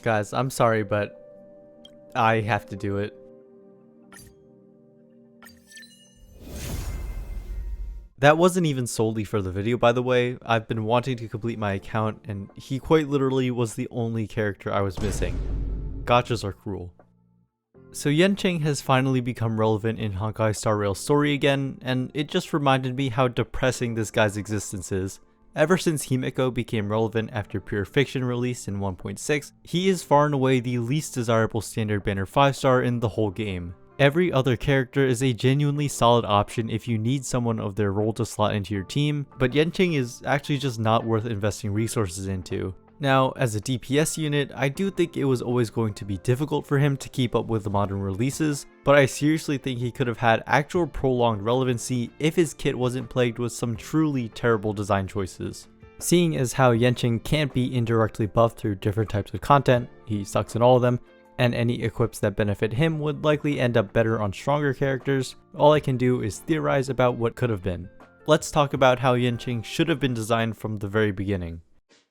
Guys, I'm sorry, but I have to do it. That wasn't even solely for the video, by the way. I've been wanting to complete my account, and he quite literally was the only character I was missing. Gachas are cruel. So Yanqing has finally become relevant in Honkai Star Rail's story again, and it just reminded me how depressing this guy's existence is. Ever since Himeko became relevant after Pure Fiction released in 1.6, he is far and away the least desirable standard banner 5-star in the whole game. Every other character is a genuinely solid option if you need someone of their role to slot into your team, but Yanqing is actually just not worth investing resources into. Now, as a DPS unit, I do think it was always going to be difficult for him to keep up with the modern releases, but I seriously think he could have had actual prolonged relevancy if his kit wasn't plagued with some truly terrible design choices. Seeing as how Yanqing can't be indirectly buffed through different types of content, he sucks in all of them, and any equips that benefit him would likely end up better on stronger characters, all I can do is theorize about what could have been. Let's talk about how Yanqing should have been designed from the very beginning.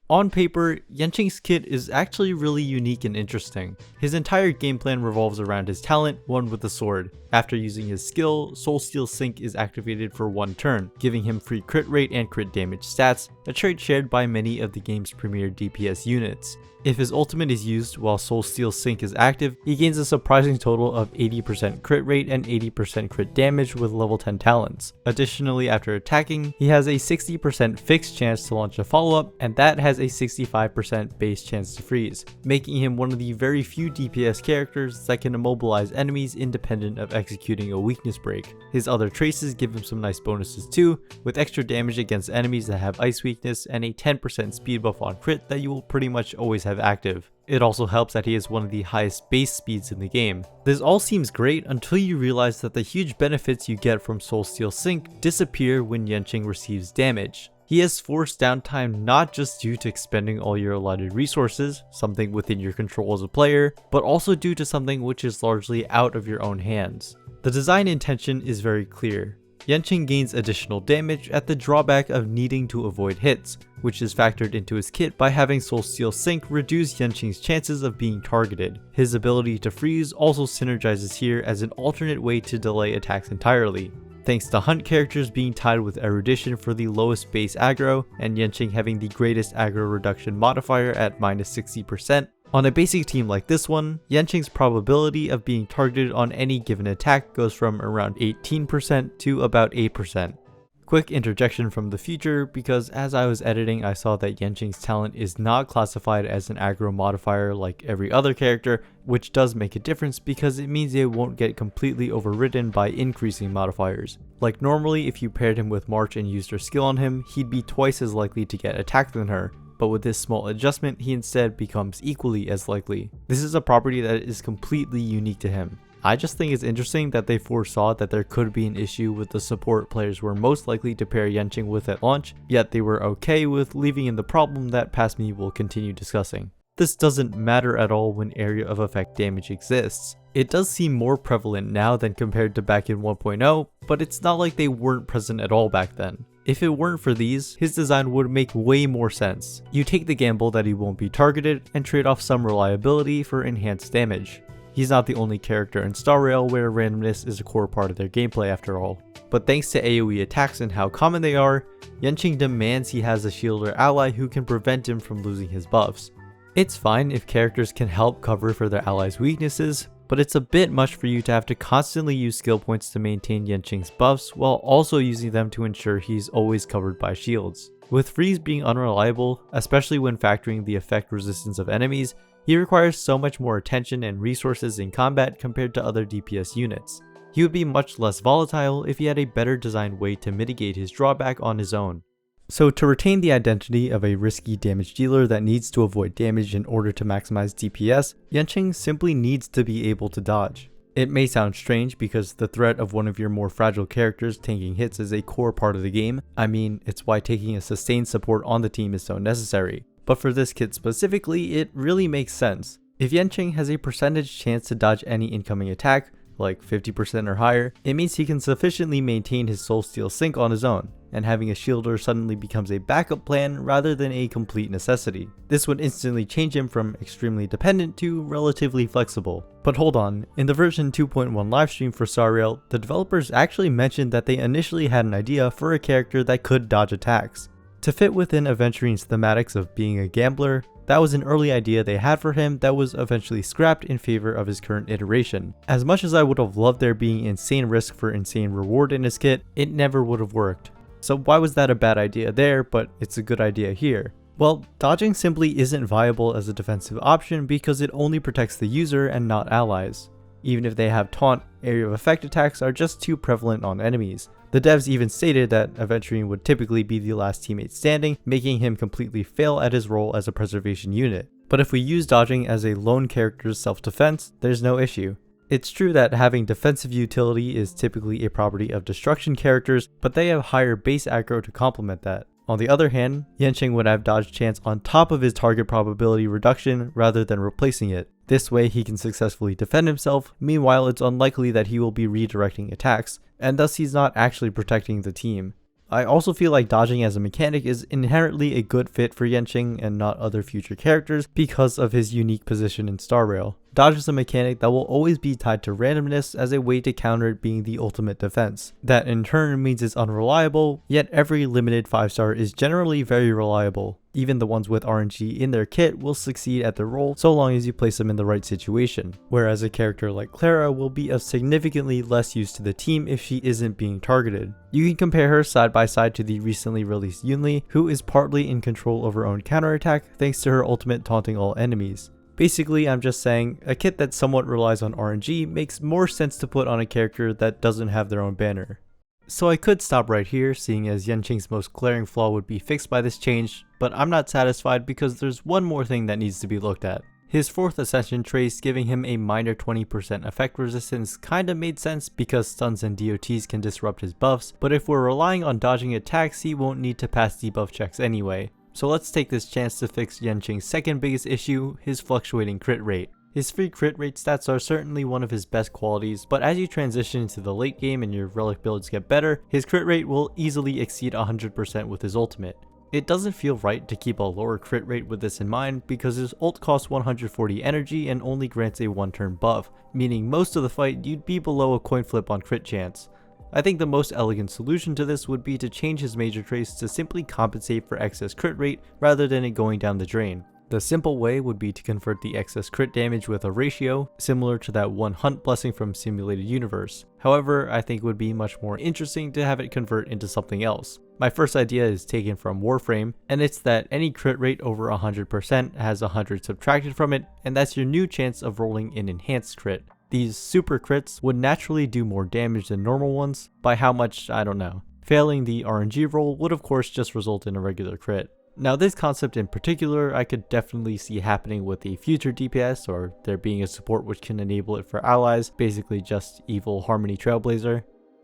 On paper, Yanqing's kit is actually really unique and interesting. His entire game plan revolves around his talent, one with the sword. After using his skill, Soulsteel Sync is activated for one turn, giving him free crit rate and crit damage stats, a trait shared by many of the game's premier DPS units. If his ultimate is used while Soulsteel Sync is active, he gains a surprising total of 80% crit rate and 80% crit damage with level 10 talents. Additionally, after attacking, he has a 60% fixed chance to launch a follow-up, and that has a 65% base chance to freeze, making him one of the very few DPS characters that can immobilize enemies independent of executing a weakness break. His other traces give him some nice bonuses too, with extra damage against enemies that have ice weakness and a 10% speed buff on crit that you will pretty much always have active. It also helps that he has one of the highest base speeds in the game. This all seems great until you realize that the huge benefits you get from Soulsteel Sync disappear when Yanqing receives damage. He has forced downtime not just due to expending all your allotted resources, something within your control as a player, but also due to something which is largely out of your own hands. The design intention is very clear. Yanqing gains additional damage at the drawback of needing to avoid hits, which is factored into his kit by having Soulsteel Sync reduce Yanqing's chances of being targeted. His ability to freeze also synergizes here as an alternate way to delay attacks entirely. Thanks to Hunt characters being tied with Erudition for the lowest base aggro, and Yanqing having the greatest aggro reduction modifier at -60%, on a basic team like this one, Yanqing's probability of being targeted on any given attack goes from around 18% to about 8%. Quick interjection from the future, because as I was editing I saw that Yanqing's talent is not classified as an aggro modifier like every other character, which does make a difference because it means it won't get completely overridden by increasing modifiers. Like normally if you paired him with March and used her skill on him, he'd be twice as likely to get attacked than her. But with this small adjustment, he instead becomes equally as likely. This is a property that is completely unique to him. I just think it's interesting that they foresaw that there could be an issue with the support players were most likely to pair Yanqing with at launch, yet they were okay with leaving in the problem that past me will continue discussing. This doesn't matter at all when area of effect damage exists. It does seem more prevalent now than compared to back in 1.0, but it's not like they weren't present at all back then. If it weren't for these, his design would make way more sense. You take the gamble that he won't be targeted and trade off some reliability for enhanced damage. He's not the only character in Star Rail where randomness is a core part of their gameplay after all. But thanks to AoE attacks and how common they are, Yanqing demands he has a shield or ally who can prevent him from losing his buffs. It's fine if characters can help cover for their allies' weaknesses, but it's a bit much for you to have to constantly use skill points to maintain Yanqing's buffs while also using them to ensure he's always covered by shields. With freeze being unreliable, especially when factoring the effect resistance of enemies, he requires so much more attention and resources in combat compared to other DPS units. He would be much less volatile if he had a better designed way to mitigate his drawback on his own. So to retain the identity of a risky damage dealer that needs to avoid damage in order to maximize DPS, Yanqing simply needs to be able to dodge. It may sound strange because the threat of one of your more fragile characters tanking hits is a core part of the game. I mean, it's why taking a sustained support on the team is so necessary. But for this kit specifically, it really makes sense. If Yanqing has a percentage chance to dodge any incoming attack, like 50% or higher, it means he can sufficiently maintain his soulsteel sync on his own, and having a shielder suddenly becomes a backup plan rather than a complete necessity. This would instantly change him from extremely dependent to relatively flexible. But hold on, in the version 2.1 livestream for Sariel, the developers actually mentioned that they initially had an idea for a character that could dodge attacks. To fit within Aventuring's thematics of being a gambler, that was an early idea they had for him that was eventually scrapped in favor of his current iteration. As much as I would have loved there being insane risk for insane reward in his kit, it never would have worked. So why was that a bad idea there, but it's a good idea here? Well, dodging simply isn't viable as a defensive option because it only protects the user and not allies. Even if they have taunt, area of effect attacks are just too prevalent on enemies. The devs even stated that Aventuring would typically be the last teammate standing, making him completely fail at his role as a preservation unit. But if we use dodging as a lone character's self-defense, there's no issue. It's true that having defensive utility is typically a property of destruction characters, but they have higher base aggro to complement that. On the other hand, Yanqing would have dodge chance on top of his target probability reduction rather than replacing it. This way he can successfully defend himself, meanwhile it's unlikely that he will be redirecting attacks, and thus he's not actually protecting the team. I also feel like dodging as a mechanic is inherently a good fit for Yanqing and not other future characters because of his unique position in Star Rail. Dodge is a mechanic that will always be tied to randomness as a way to counter it being the ultimate defense. That in turn means it's unreliable, yet every limited 5-star is generally very reliable. Even the ones with RNG in their kit will succeed at their role so long as you place them in the right situation, whereas a character like Clara will be of significantly less use to the team if she isn't being targeted. You can compare her side by side to the recently released Yunli, who is partly in control of her own counterattack thanks to her ultimate taunting all enemies. Basically, I'm just saying, a kit that somewhat relies on RNG makes more sense to put on a character that doesn't have their own banner. So I could stop right here, seeing as Yanqing's most glaring flaw would be fixed by this change, but I'm not satisfied because there's one more thing that needs to be looked at. His 4th Ascension trace giving him a minor 20% effect resistance kinda made sense because stuns and DOTs can disrupt his buffs, but if we're relying on dodging attacks, he won't need to pass debuff checks anyway. So let's take this chance to fix Yanqing's second biggest issue, his fluctuating crit rate. His free crit rate stats are certainly one of his best qualities, but as you transition into the late game and your relic builds get better, his crit rate will easily exceed 100% with his ultimate. It doesn't feel right to keep a lower crit rate with this in mind because his ult costs 140 energy and only grants a 1-turn buff, meaning most of the fight you'd be below a coin flip on crit chance. I think the most elegant solution to this would be to change his major trace to simply compensate for excess crit rate rather than it going down the drain. The simple way would be to convert the excess crit damage with a ratio, similar to that one hunt blessing from Simulated Universe. However, I think it would be much more interesting to have it convert into something else. My first idea is taken from Warframe, and it's that any crit rate over 100% has 100 subtracted from it, and that's your new chance of rolling an enhanced crit. These super crits would naturally do more damage than normal ones, by how much, I don't know. Failing the RNG roll would of course just result in a regular crit. Now this concept in particular I could definitely see happening with a future DPS, or there being a support which can enable it for allies, basically just evil Harmony Trailblazer.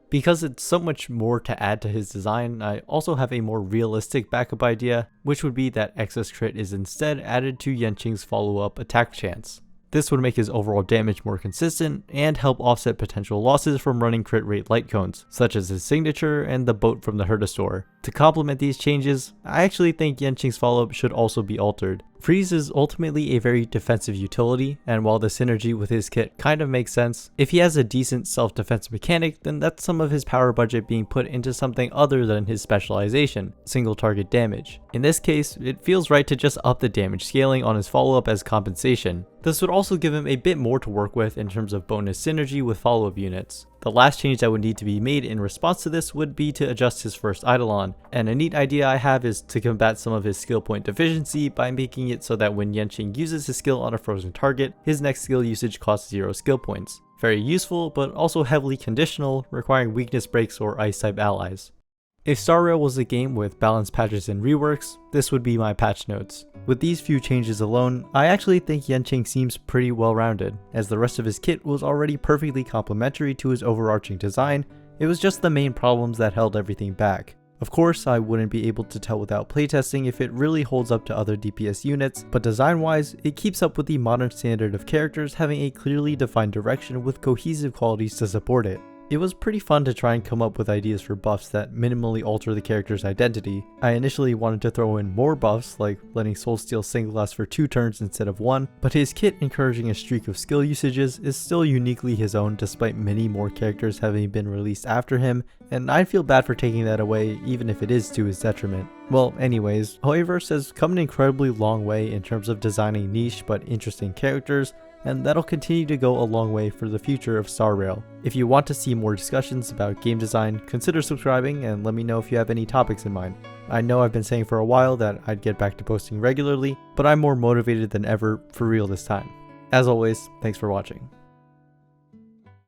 Because it's so much more to add to his design, I also have a more realistic backup idea, which would be that excess crit is instead added to Yanqing's follow-up attack chance. This would make his overall damage more consistent and help offset potential losses from running crit rate light cones, such as his signature and the boat from the Herta store. To complement these changes, I actually think Yanqing's follow-up should also be altered. Freeze is ultimately a very defensive utility, and while the synergy with his kit kind of makes sense, if he has a decent self-defense mechanic, then that's some of his power budget being put into something other than his specialization, single target damage. In this case, it feels right to just up the damage scaling on his follow-up as compensation. This would also give him a bit more to work with in terms of bonus synergy with follow-up units. The last change that would need to be made in response to this would be to adjust his first Eidolon, and a neat idea I have is to combat some of his skill point deficiency by making it so that when Yanqing uses his skill on a frozen target, his next skill usage costs 0 skill points. Very useful, but also heavily conditional, requiring weakness breaks or ice type allies. If Star Rail was a game with balanced patches and reworks, this would be my patch notes. With these few changes alone, I actually think Yanqing seems pretty well rounded, as the rest of his kit was already perfectly complementary to his overarching design. It was just the main problems that held everything back. Of course, I wouldn't be able to tell without playtesting if it really holds up to other DPS units, but design-wise, it keeps up with the modern standard of characters having a clearly defined direction with cohesive qualities to support it. It was pretty fun to try and come up with ideas for buffs that minimally alter the character's identity. I initially wanted to throw in more buffs, like letting Soulsteel single last for 2 turns instead of 1, but his kit encouraging a streak of skill usages is still uniquely his own despite many more characters having been released after him, and I feel bad for taking that away even if it is to his detriment. Well, anyways, HoYoverse has come an incredibly long way in terms of designing niche but interesting characters, and that'll continue to go a long way for the future of Star Rail. If you want to see more discussions about game design, consider subscribing and let me know if you have any topics in mind. I know I've been saying for a while that I'd get back to posting regularly, but I'm more motivated than ever for real this time. As always, thanks for watching.